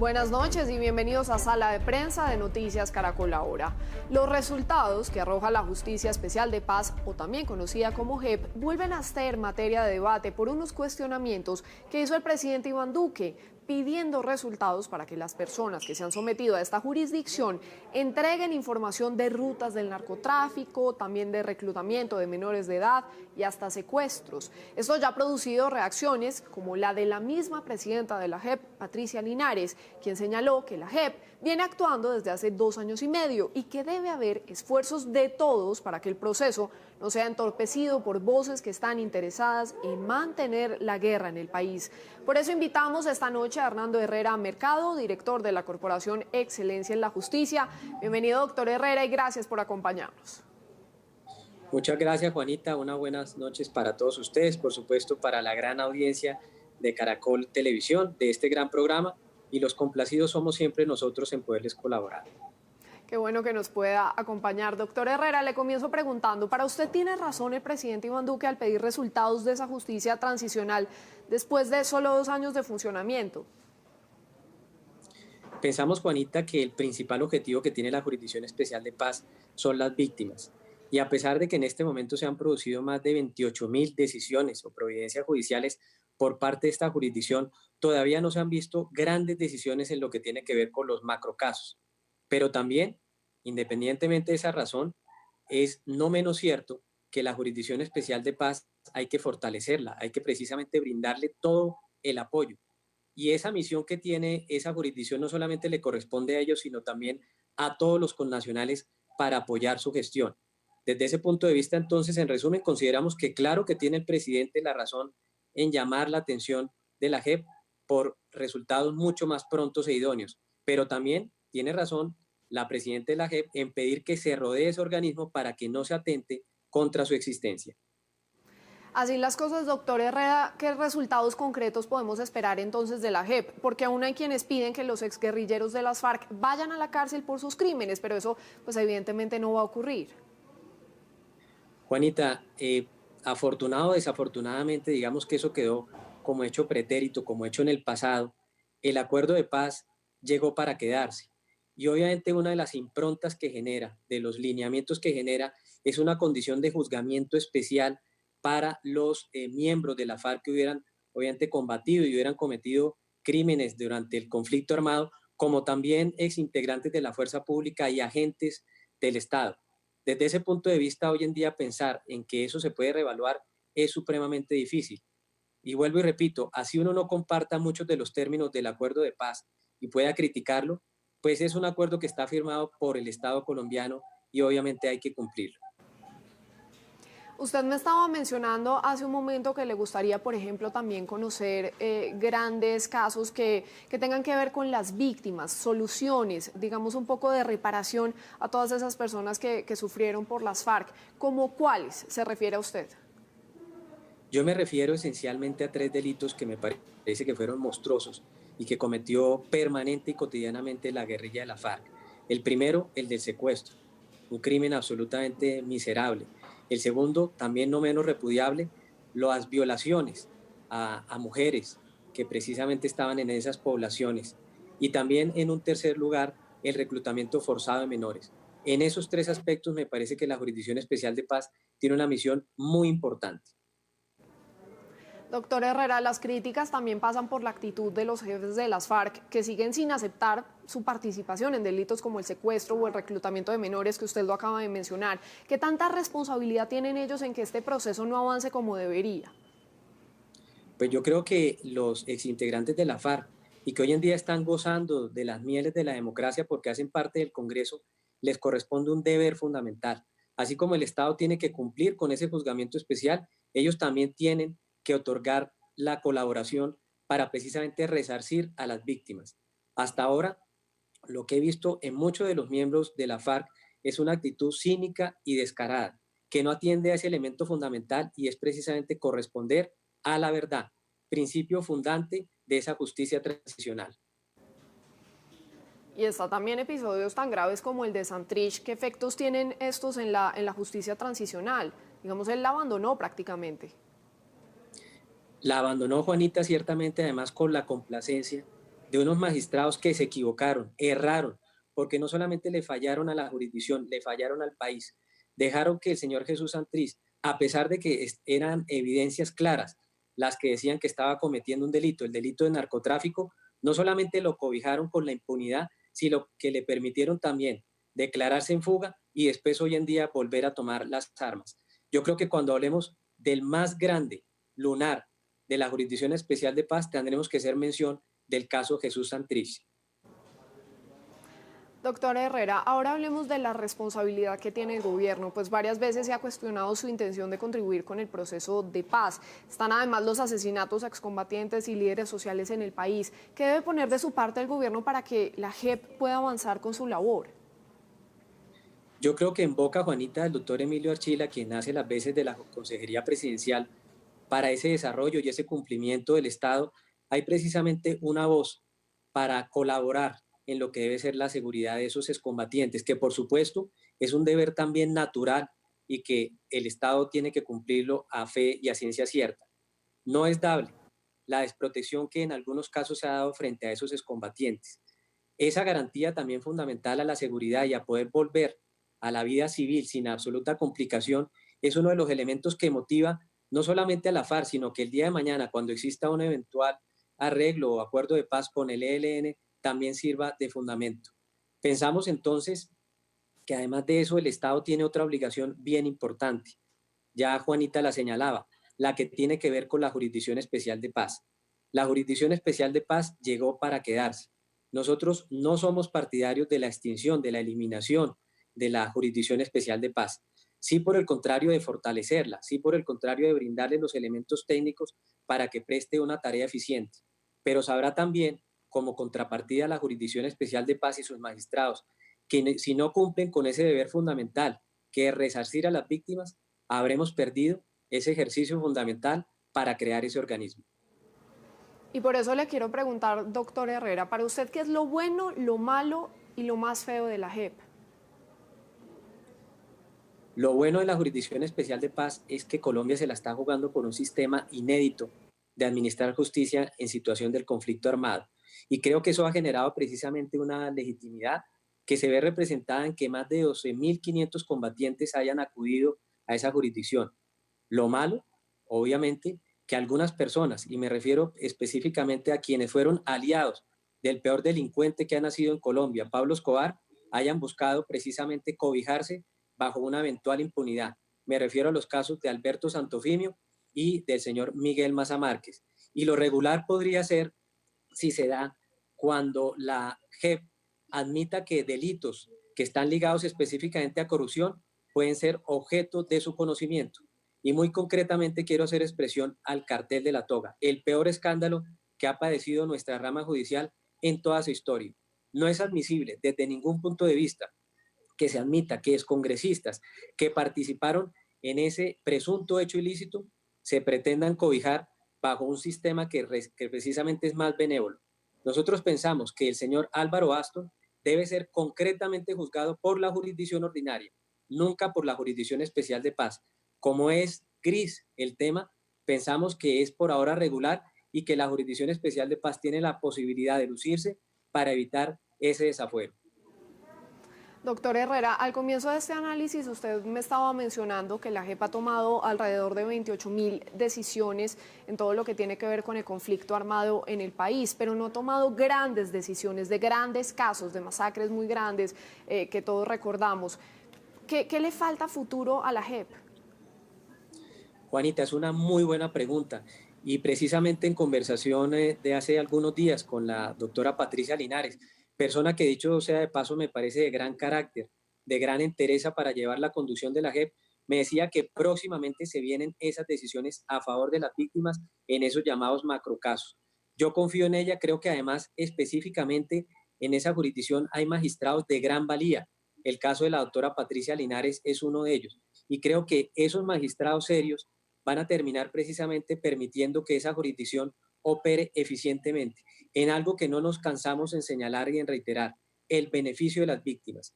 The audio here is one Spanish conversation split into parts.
Buenas noches y bienvenidos a Sala de Prensa de Noticias Caracol Ahora. Los resultados que arroja la Justicia Especial de Paz, o también conocida como JEP, vuelven a ser materia de debate por unos cuestionamientos que hizo el presidente Iván Duque, pidiendo resultados para que las personas que se han sometido a esta jurisdicción entreguen información de rutas del narcotráfico, también de reclutamiento de menores de edad y hasta secuestros. Esto ya ha producido reacciones como la de la misma presidenta de la JEP, Patricia Linares, quien señaló que la JEP viene actuando desde hace 2 años y medio y que debe haber esfuerzos de todos para que el proceso no sea entorpecido por voces que están interesadas en mantener la guerra en el país. Por eso invitamos esta noche a Hernando Herrera Mercado, director de la Corporación Excelencia en la Justicia. Bienvenido, doctor Herrera, y gracias por acompañarnos. Muchas gracias, Juanita. Unas buenas noches para todos ustedes, por supuesto para la gran audiencia de Caracol Televisión, de este gran programa, y los complacidos somos siempre nosotros en poderles colaborar. Qué bueno que nos pueda acompañar. Doctor Herrera, le comienzo preguntando, ¿para usted tiene razón el presidente Iván Duque al pedir resultados de esa justicia transicional después de solo 2 años de funcionamiento? Pensamos, Juanita, que el principal objetivo que tiene la Jurisdicción Especial de Paz son las víctimas. Y a pesar de que en este momento se han producido más de 28.000 decisiones o providencias judiciales por parte de esta jurisdicción, todavía no se han visto grandes decisiones en lo que tiene que ver con los macrocasos. Pero también, independientemente de esa razón, es no menos cierto que la Jurisdicción Especial de Paz hay que fortalecerla, hay que precisamente brindarle todo el apoyo. Y esa misión que tiene esa jurisdicción no solamente le corresponde a ellos, sino también a todos los connacionales para apoyar su gestión. Desde ese punto de vista, entonces, en resumen, consideramos que claro que tiene el presidente la razón en llamar la atención de la JEP por resultados mucho más prontos e idóneos, pero también tiene razón la presidenta de la JEP en pedir que se rodee ese organismo para que no se atente contra su existencia. Así las cosas, doctor Herrera, ¿qué resultados concretos podemos esperar entonces de la JEP? Porque aún hay quienes piden que los exguerrilleros de las FARC vayan a la cárcel por sus crímenes, pero eso pues evidentemente no va a ocurrir. Juanita, afortunado o desafortunadamente, digamos que eso quedó como hecho pretérito, como hecho en el pasado. El acuerdo de paz llegó para quedarse. Y obviamente una de las improntas que genera, de los lineamientos que genera, es una condición de juzgamiento especial para los miembros de la FARC que hubieran obviamente combatido y hubieran cometido crímenes durante el conflicto armado, como también exintegrantes de la fuerza pública y agentes del Estado. Desde ese punto de vista, hoy en día pensar en que eso se puede reevaluar es supremamente difícil. Y vuelvo y repito, así uno no comparta muchos de los términos del acuerdo de paz y pueda criticarlo, pues es un acuerdo que está firmado por el Estado colombiano y obviamente hay que cumplirlo. Usted me estaba mencionando hace un momento que le gustaría, por ejemplo, también conocer grandes casos que tengan que ver con las víctimas, soluciones, digamos un poco de reparación a todas esas personas que sufrieron por las FARC. ¿Cómo cuáles se refiere a usted? Yo me refiero esencialmente a 3 delitos que me parece que fueron monstruosos y que cometió permanente y cotidianamente la guerrilla de la FARC. El primero, el del secuestro, un crimen absolutamente miserable. El segundo, también no menos repudiable, las violaciones a mujeres que precisamente estaban en esas poblaciones. Y también, en un tercer lugar, el reclutamiento forzado de menores. En esos 3 aspectos me parece que la Jurisdicción Especial de Paz tiene una misión muy importante. Doctor Herrera, las críticas también pasan por la actitud de los jefes de las FARC, que siguen sin aceptar su participación en delitos como el secuestro o el reclutamiento de menores, que usted lo acaba de mencionar. ¿Qué tanta responsabilidad tienen ellos en que este proceso no avance como debería? Pues yo creo que los exintegrantes de la FARC y que hoy en día están gozando de las mieles de la democracia porque hacen parte del Congreso, les corresponde un deber fundamental. Así como el Estado tiene que cumplir con ese juzgamiento especial, ellos también tienen que otorgar la colaboración para precisamente resarcir a las víctimas. Hasta ahora, lo que he visto en muchos de los miembros de la FARC es una actitud cínica y descarada, que no atiende a ese elemento fundamental y es precisamente corresponder a la verdad, principio fundante de esa justicia transicional. Y está también episodios tan graves como el de Santrich. ¿Qué efectos tienen estos en la justicia transicional? Digamos, él la abandonó prácticamente. La abandonó Juanita ciertamente, además con la complacencia de unos magistrados que se equivocaron, erraron, porque no solamente le fallaron a la jurisdicción, le fallaron al país. Dejaron que el señor Jesús Santrich, a pesar de que eran evidencias claras las que decían que estaba cometiendo un delito, el delito de narcotráfico, no solamente lo cobijaron con la impunidad, sino que le permitieron también declararse en fuga y después hoy en día volver a tomar las armas. Yo creo que cuando hablemos del más grande lunar de la Jurisdicción Especial de Paz, tendremos que hacer mención del caso Jesús Santrich. Doctor Herrera, ahora hablemos de la responsabilidad que tiene el gobierno, pues varias veces se ha cuestionado su intención de contribuir con el proceso de paz. Están además los asesinatos a excombatientes y líderes sociales en el país. ¿Qué debe poner de su parte el gobierno para que la JEP pueda avanzar con su labor? Yo creo que en boca, Juanita, del doctor Emilio Archila, quien hace las veces de la Consejería Presidencial para ese desarrollo y ese cumplimiento del Estado, hay precisamente una voz para colaborar en lo que debe ser la seguridad de esos excombatientes, que por supuesto es un deber también natural y que el Estado tiene que cumplirlo a fe y a ciencia cierta. No es dable la desprotección que en algunos casos se ha dado frente a esos excombatientes. Esa garantía también fundamental a la seguridad y a poder volver a la vida civil sin absoluta complicación es uno de los elementos que motiva no solamente a la FARC, sino que el día de mañana, cuando exista un eventual arreglo o acuerdo de paz con el ELN, también sirva de fundamento. Pensamos entonces que además de eso el Estado tiene otra obligación bien importante. Ya Juanita la señalaba, la que tiene que ver con la Jurisdicción Especial de Paz. La Jurisdicción Especial de Paz llegó para quedarse. Nosotros no somos partidarios de la extinción, de la eliminación de la Jurisdicción Especial de Paz. Sí, por el contrario, de fortalecerla, sí, por el contrario, de brindarle los elementos técnicos para que preste una tarea eficiente. Pero sabrá también, como contrapartida a la Jurisdicción Especial de Paz y sus magistrados, que si no cumplen con ese deber fundamental, que es resarcir a las víctimas, habremos perdido ese ejercicio fundamental para crear ese organismo. Y por eso le quiero preguntar, doctor Herrera, para usted, ¿qué es lo bueno, lo malo y lo más feo de la JEP? Lo bueno de la Jurisdicción Especial de Paz es que Colombia se la está jugando con un sistema inédito de administrar justicia en situación del conflicto armado. Y creo que eso ha generado precisamente una legitimidad que se ve representada en que más de 12.500 combatientes hayan acudido a esa jurisdicción. Lo malo, obviamente, que algunas personas, y me refiero específicamente a quienes fueron aliados del peor delincuente que ha nacido en Colombia, Pablo Escobar, hayan buscado precisamente cobijarse bajo una eventual impunidad. Me refiero a los casos de Alberto Santofimio y del señor Miguel Maza Márquez. Y lo regular podría ser si se da cuando la JEP admita que delitos que están ligados específicamente a corrupción pueden ser objeto de su conocimiento. Y muy concretamente quiero hacer expresión al cartel de la toga, el peor escándalo que ha padecido nuestra rama judicial en toda su historia. No es admisible desde ningún punto de vista que se admita que excongresistas que participaron en ese presunto hecho ilícito se pretendan cobijar bajo un sistema que precisamente es más benévolo. Nosotros pensamos que el señor Álvaro Astor debe ser concretamente juzgado por la jurisdicción ordinaria, nunca por la Jurisdicción Especial de Paz. Como es gris el tema, pensamos que es por ahora regular y que la Jurisdicción Especial de Paz tiene la posibilidad de lucirse para evitar ese desafuero. Doctor Herrera, al comienzo de este análisis usted me estaba mencionando que la JEP ha tomado alrededor de 28.000 decisiones en todo lo que tiene que ver con el conflicto armado en el país, pero no ha tomado grandes decisiones de grandes casos, de masacres muy grandes que todos recordamos. ¿Qué le falta futuro a la JEP? Juanita, es una muy buena pregunta y precisamente en conversación de hace algunos días con la doctora Patricia Linares, persona que dicho sea de paso me parece de gran carácter, de gran entereza para llevar la conducción de la JEP, me decía que próximamente se vienen esas decisiones a favor de las víctimas en esos llamados macrocasos. Yo confío en ella, creo que además específicamente en esa jurisdicción hay magistrados de gran valía. El caso de la doctora Patricia Linares es uno de ellos. Y creo que esos magistrados serios van a terminar precisamente permitiendo que esa jurisdicción opere eficientemente en algo que no nos cansamos en señalar y en reiterar, el beneficio de las víctimas.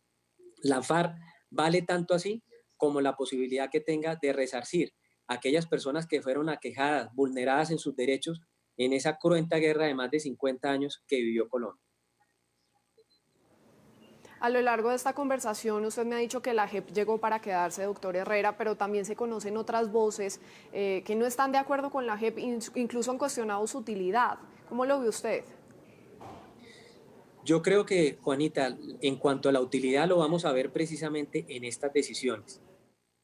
La FARC vale tanto así como la posibilidad que tenga de resarcir a aquellas personas que fueron aquejadas, vulneradas en sus derechos en esa cruenta guerra de más de 50 años que vivió Colombia. A lo largo de esta conversación usted me ha dicho que la JEP llegó para quedarse, doctor Herrera, pero también se conocen otras voces que no están de acuerdo con la JEP, incluso han cuestionado su utilidad. ¿Cómo lo ve usted? Yo creo que, Juanita, en cuanto a la utilidad lo vamos a ver precisamente en estas decisiones,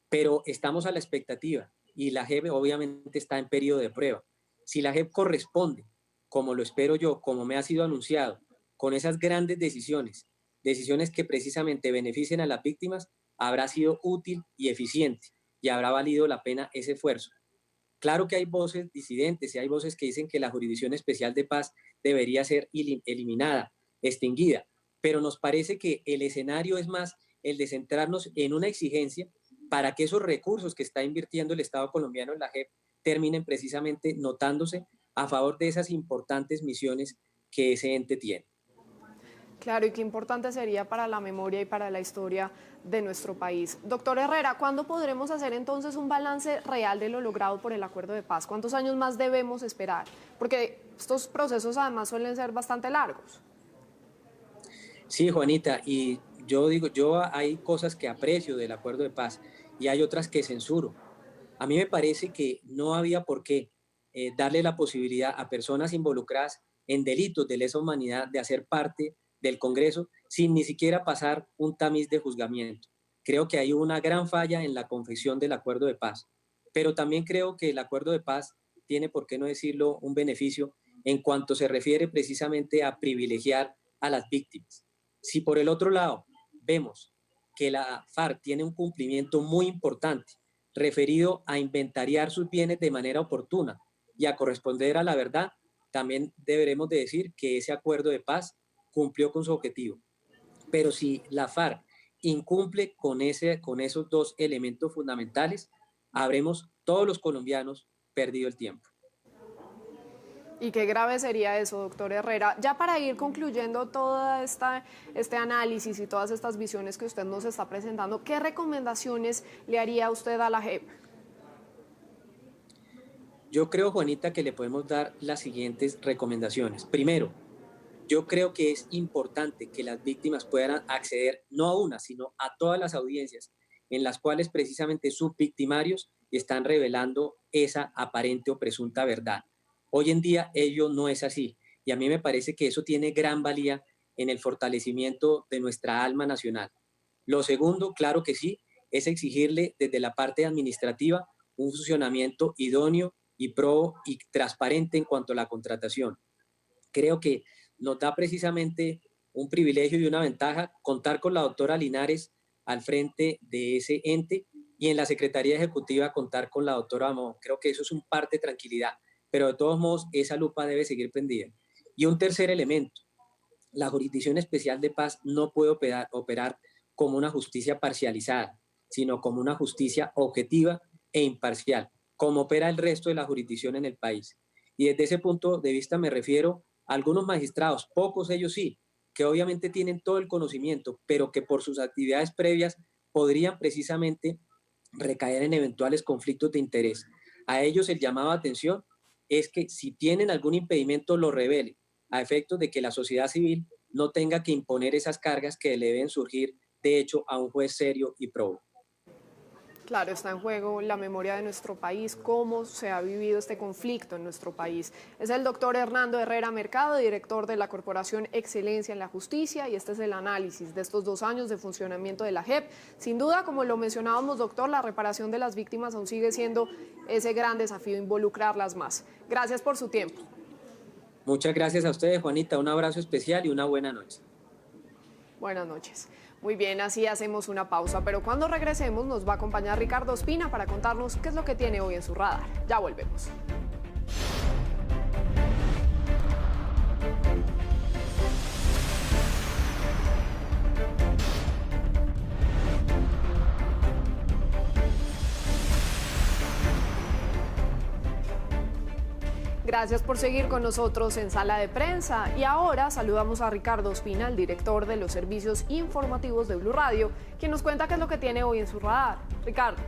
pero estamos a la expectativa y la JEP obviamente está en periodo de prueba. Si la JEP corresponde, como lo espero yo, como me ha sido anunciado, con esas grandes decisiones, decisiones que precisamente beneficien a las víctimas, habrá sido útil y eficiente y habrá valido la pena ese esfuerzo. Claro que hay voces disidentes y hay voces que dicen que la Jurisdicción Especial de Paz debería ser eliminada, extinguida, pero nos parece que el escenario es más el de centrarnos en una exigencia para que esos recursos que está invirtiendo el Estado colombiano en la JEP terminen precisamente notándose a favor de esas importantes misiones que ese ente tiene. Claro, y qué importante sería para la memoria y para la historia de nuestro país. Doctor Herrera, ¿cuándo podremos hacer entonces un balance real de lo logrado por el acuerdo de paz? ¿Cuántos años más debemos esperar? Porque estos procesos además suelen ser bastante largos. Sí, Juanita, y yo hay cosas que aprecio del acuerdo de paz y hay otras que censuro. A mí me parece que no había por qué darle la posibilidad a personas involucradas en delitos de lesa humanidad de hacer parte del Congreso sin ni siquiera pasar un tamiz de juzgamiento. Creo que hay una gran falla en la confección del acuerdo de paz, pero también creo que el acuerdo de paz tiene, por qué no decirlo, un beneficio en cuanto se refiere precisamente a privilegiar a las víctimas. Si por el otro lado vemos que la FARC tiene un cumplimiento muy importante referido a inventariar sus bienes de manera oportuna y a corresponder a la verdad, también deberemos de decir que ese acuerdo de paz cumplió con su objetivo. Pero si la FARC incumple con esos dos elementos fundamentales, habremos todos los colombianos perdido el tiempo. Y qué grave sería eso, doctor Herrera. Ya para ir concluyendo todo este análisis y todas estas visiones que usted nos está presentando, ¿qué recomendaciones le haría usted a la JEP? Yo creo, Juanita, que le podemos dar las siguientes recomendaciones. Primero, yo creo que es importante que las víctimas puedan acceder no a una, sino a todas las audiencias en las cuales precisamente sus victimarios están revelando esa aparente o presunta verdad. Hoy en día ello no es así y a mí me parece que eso tiene gran valía en el fortalecimiento de nuestra alma nacional. Lo segundo, claro que sí, es exigirle desde la parte administrativa un funcionamiento idóneo y probo y transparente en cuanto a la contratación. Creo que nos da precisamente un privilegio y una ventaja contar con la doctora Linares al frente de ese ente y en la Secretaría Ejecutiva contar con la doctora Amón. Creo que eso es un parte de tranquilidad, pero de todos modos esa lupa debe seguir prendida. Y un tercer elemento, la Jurisdicción Especial de Paz no puede operar como una justicia parcializada, sino como una justicia objetiva e imparcial, como opera el resto de la jurisdicción en el país. Y desde ese punto de vista me refiero a algunos magistrados, pocos ellos sí, que obviamente tienen todo el conocimiento, pero que por sus actividades previas podrían precisamente recaer en eventuales conflictos de interés. A ellos el llamado de atención es que si tienen algún impedimento lo revelen, a efectos de que la sociedad civil no tenga que imponer esas cargas que le deben surgir, de hecho, a un juez serio y probo. Claro, está en juego la memoria de nuestro país, cómo se ha vivido este conflicto en nuestro país. Es el doctor Hernando Herrera Mercado, director de la Corporación Excelencia en la Justicia, y este es el análisis de estos 2 años de funcionamiento de la JEP. Sin duda, como lo mencionábamos, doctor, la reparación de las víctimas aún sigue siendo ese gran desafío, involucrarlas más. Gracias por su tiempo. Muchas gracias a ustedes, Juanita. Un abrazo especial y una buena noche. Buenas noches. Muy bien, así hacemos una pausa, pero cuando regresemos nos va a acompañar Ricardo Ospina para contarnos qué es lo que tiene hoy en su radar. Ya volvemos. Gracias por seguir con nosotros en Sala de Prensa. Y ahora saludamos a Ricardo Ospina, el director de los servicios informativos de Blue Radio, quien nos cuenta qué es lo que tiene hoy en su radar. Ricardo.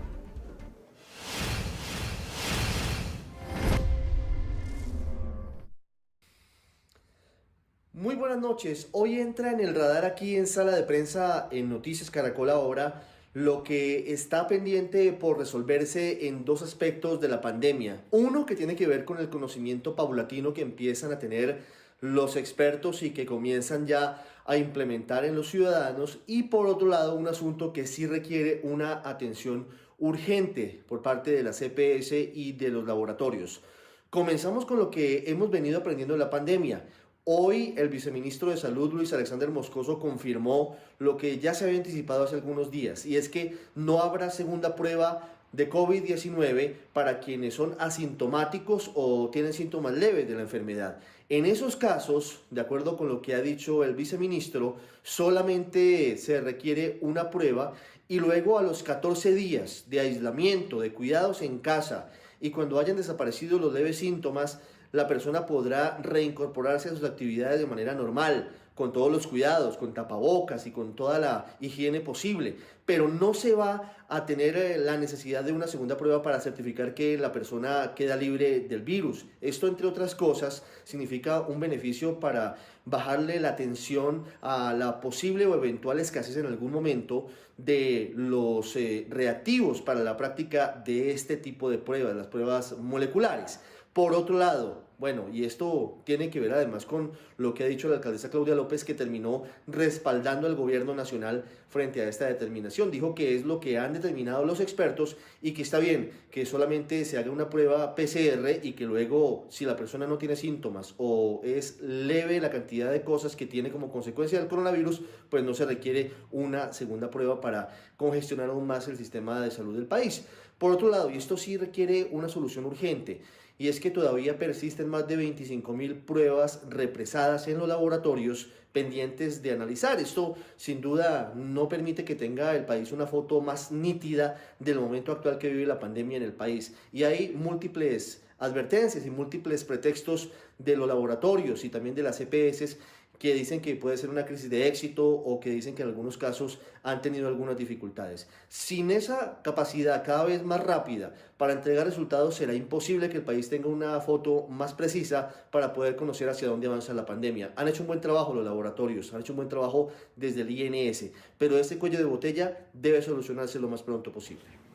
Muy buenas noches. Hoy entra en el radar aquí en Sala de Prensa en Noticias Caracol Ahora lo que está pendiente por resolverse en dos aspectos de la pandemia. Uno que tiene que ver con el conocimiento paulatino que empiezan a tener los expertos y que comienzan ya a implementar en los ciudadanos, y por otro lado un asunto que sí requiere una atención urgente por parte de la CPS y de los laboratorios. Comenzamos con lo que hemos venido aprendiendo de la pandemia. Hoy el viceministro de Salud, Luis Alexander Moscoso, confirmó lo que ya se había anticipado hace algunos días, y es que no habrá segunda prueba de COVID-19 para quienes son asintomáticos o tienen síntomas leves de la enfermedad. En esos casos, de acuerdo con lo que ha dicho el viceministro, solamente se requiere una prueba y luego a los 14 días de aislamiento, de cuidados en casa y cuando hayan desaparecido los leves síntomas, la persona podrá reincorporarse a sus actividades de manera normal, con todos los cuidados, con tapabocas y con toda la higiene posible, pero no se va a tener la necesidad de una segunda prueba para certificar que la persona queda libre del virus. Esto, entre otras cosas, significa un beneficio para bajarle la tensión a la posible o eventual escasez en algún momento de los reactivos para la práctica de este tipo de pruebas, las pruebas moleculares. Por otro lado, bueno, y esto tiene que ver además con lo que ha dicho la alcaldesa Claudia López, que terminó respaldando al gobierno nacional frente a esta determinación. Dijo que es lo que han determinado los expertos y que está bien que solamente se haga una prueba PCR y que luego, si la persona no tiene síntomas o es leve la cantidad de cosas que tiene como consecuencia del coronavirus, pues no se requiere una segunda prueba para congestionar aún más el sistema de salud del país. Por otro lado, y esto sí requiere una solución urgente, y es que todavía persisten más de 25.000 pruebas represadas en los laboratorios pendientes de analizar. Esto sin duda no permite que tenga el país una foto más nítida del momento actual que vive la pandemia en el país. Y hay múltiples advertencias y múltiples pretextos de los laboratorios y también de las EPS que dicen que puede ser una crisis de éxito o que dicen que en algunos casos han tenido algunas dificultades. Sin esa capacidad cada vez más rápida para entregar resultados, será imposible que el país tenga una foto más precisa para poder conocer hacia dónde avanza la pandemia. Han hecho un buen trabajo los laboratorios, han hecho un buen trabajo desde el INS, pero este cuello de botella debe solucionarse lo más pronto posible.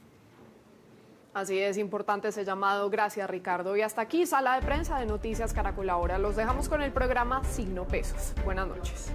Así es, importante ese llamado. Gracias, Ricardo. Y hasta aquí, Sala de Prensa de Noticias Caracol Ahora. Los dejamos con el programa Signo Pesos. Buenas noches.